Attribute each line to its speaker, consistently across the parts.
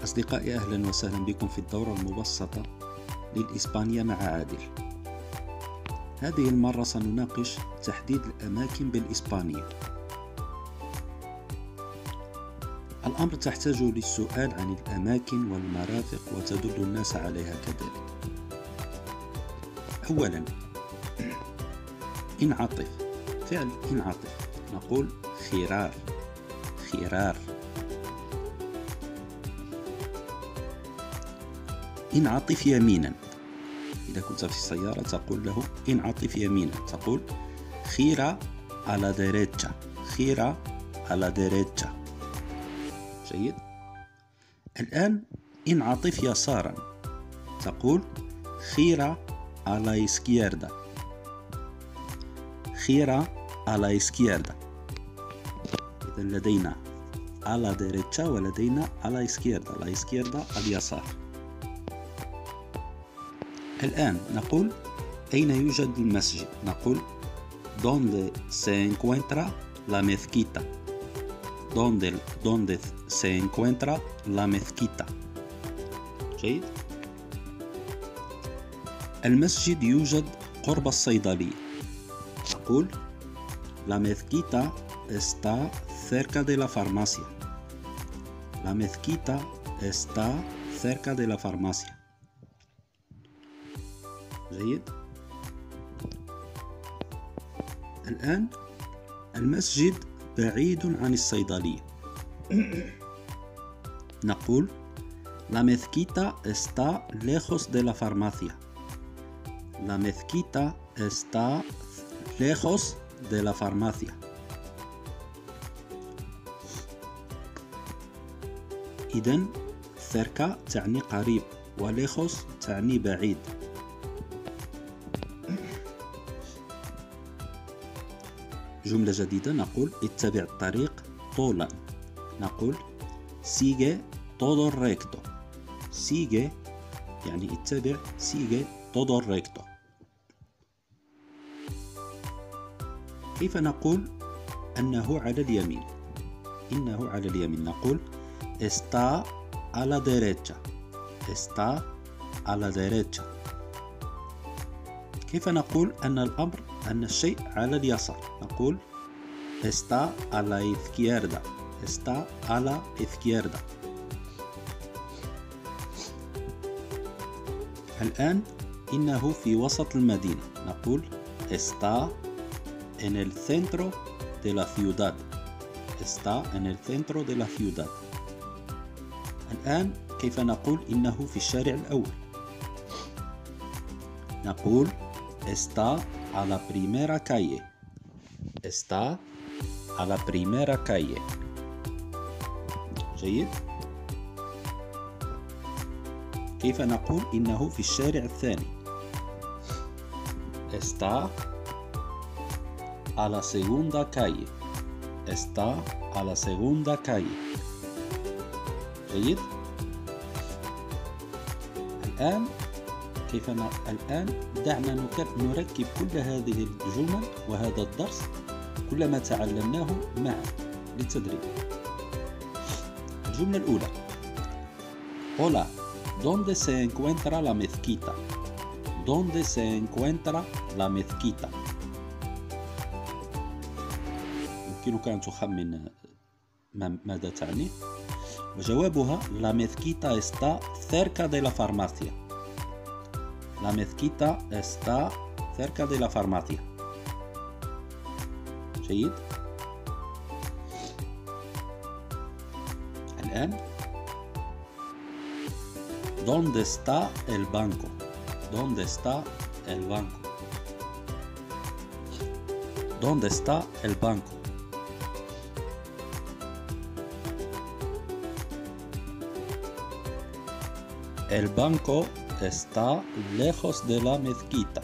Speaker 1: أصدقائي، أهلا وسهلا بكم في الدورة المبسطة للإسبانية مع عادل. هذه المرة سنناقش تحديد الأماكن بالإسبانية. الأمر تحتاج للسؤال عن الأماكن والمرافق وتدل الناس عليها كذلك. أولا، انعطف. فعل انعطف نقول خيرار. انعطف يمينا. إذا كنت في السيارة تقول له انعطف يمينا، تقول خيرا على ديريتشا. جيد. الآن انعطف يسارا، تقول خيرا على إسكيردا. إذا لدينا على ديريتشا ولدينا على إسكيردا. لا إسكيردا اليسار. الآن نقول أين يوجد المسجد؟ نقول donde se encuentra la mezquita. donde se encuentra la mezquita. جيد. المسجد يوجد قرب الصيدلية. نقول la mezquita está cerca de la farmacia. جيد. الآن المسجد بعيد عن الصيدلية. نقول La mezquita está lejos de la farmacia. إذن cerca تعني قريب وليخوس تعني بعيد. جملة جديدة، نقول اتبع الطريق طولا. نقول sigue todo recto. sigue يعني اتبع، sigue todo recto. كيف نقول أنه على اليمين؟ نقول está a la derecha. كيف نقول أن الشيء على اليسار؟ نقول está a la izquierda. الآن إنه في وسط المدينة. نقول está en el centro de la ciudad. الآن كيف نقول إنه في الشارع الأول؟ نقول está a la primera calle. جيد. كيف نقول إنه في الشارع الثاني؟ está a la segunda calle. جيد. الآن دعنا نركب كل هذه الجمل وهذا الدرس، كل ما تعلمناه معا للتدريب. الجملة الأولى: Hola, ¿dónde se encuentra la mezquita? يمكنك أن تخمن ماذا تعني، وجوابها La mezquita está cerca de la farmacia. جيد. الآن ¿Dónde está el banco? El banco está lejos de la mezquita.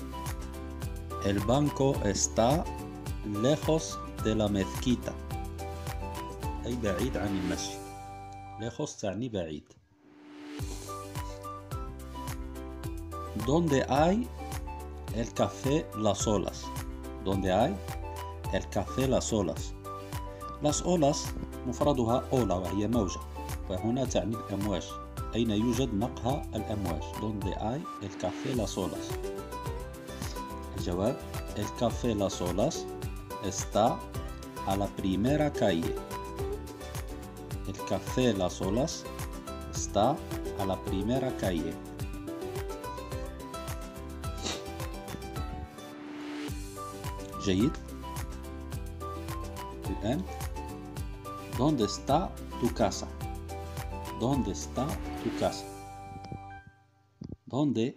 Speaker 1: أي بعيد عن المسجد. lejos تعني بعيد. ¿Dónde hay el café Las Olas? Las olas مفردها أولا وهي موجة، وهنا تعني الأمواج. أين يوجد مقهى الأمواج؟ donde hay el café Las Olas. الجواب: el café Las Olas está a la primera calle. El café Las Olas está a la primera calle. جيد. الآن ¿dónde está tu casa? ¿Dónde está tu casa? ¿Dónde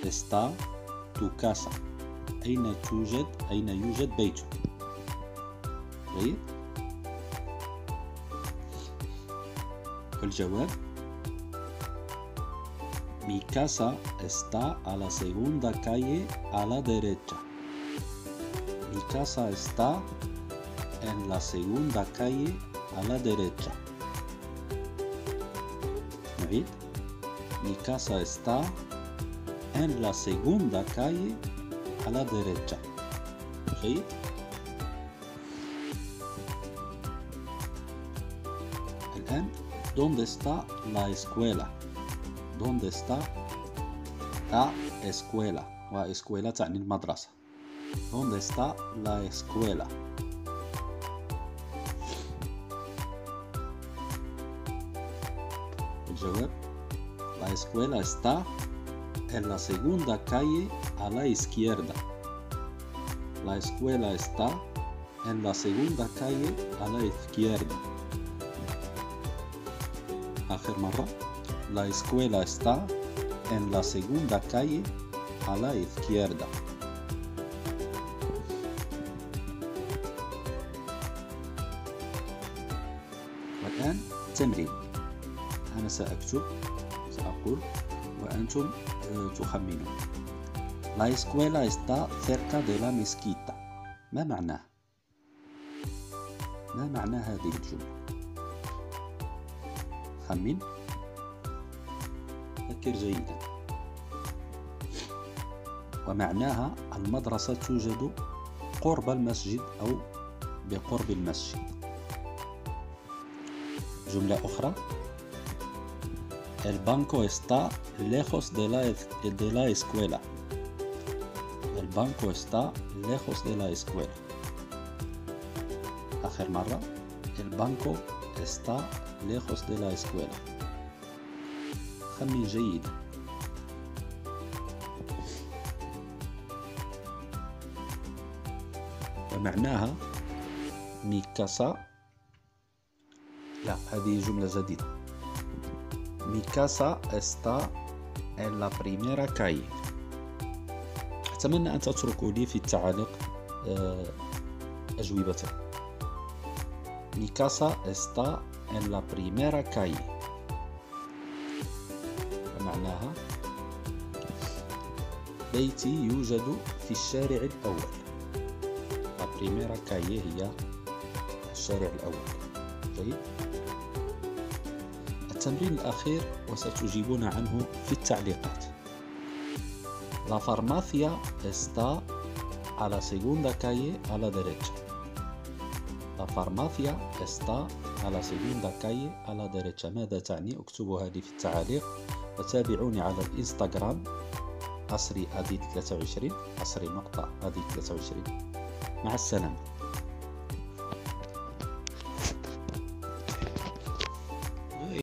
Speaker 1: está tu casa? أين يوجد بيتك؟ جيد. الجواب: Mi casa está a la segunda calle a la derecha. Mi casa está en la segunda calle a la derecha. نعيد: Mi casa está en la segunda calle a la derecha. جيد. الآن ¿dónde está la escuela? ¿Dónde está la escuela؟ وescuela تعني المدرسة. ¿Dónde está la escuela؟ الجواب: La escuela está en la segunda calle a la izquierda. La escuela está en la segunda calle a la izquierda. آخر مرة. La escuela está en la segunda calle a la izquierda. والآن تمرين. أنا سأقول وأنتم تخمنون. La escuela está cerca de la mezquita. ما معناه؟ ما معنى هذه الجملة؟ خمن. فكر جيدا. ومعناها المدرسة توجد قرب المسجد أو بقرب المسجد. جملة أخرى: El banco está lejos de la escuela. El banco está lejos de la escuela. آخر مرة. El banco está lejos de la escuela. خمن جيدا. ومعناها mi casa. لا، هذه جملة جديدة. Mi casa está en la primera calle. أتمنى أن تتركوا لي في التعاليق أجوبتكم. Mi casa está en la primera calle. ومعناها بيتي يوجد في الشارع الأول. La primera calle هي الشارع الأول. جيد. التمرين الأخير وستجيبون عنه في التعليقات. La farmacia está a la segunda calle a la derecha. La farmacia está a la segunda calle a la derecha. ماذا تعني؟ اكتبوها لي في التعاليق. وتابعوني على الانستغرام عصري ادي 23 عصري نقطة ادي 23. مع السلامة.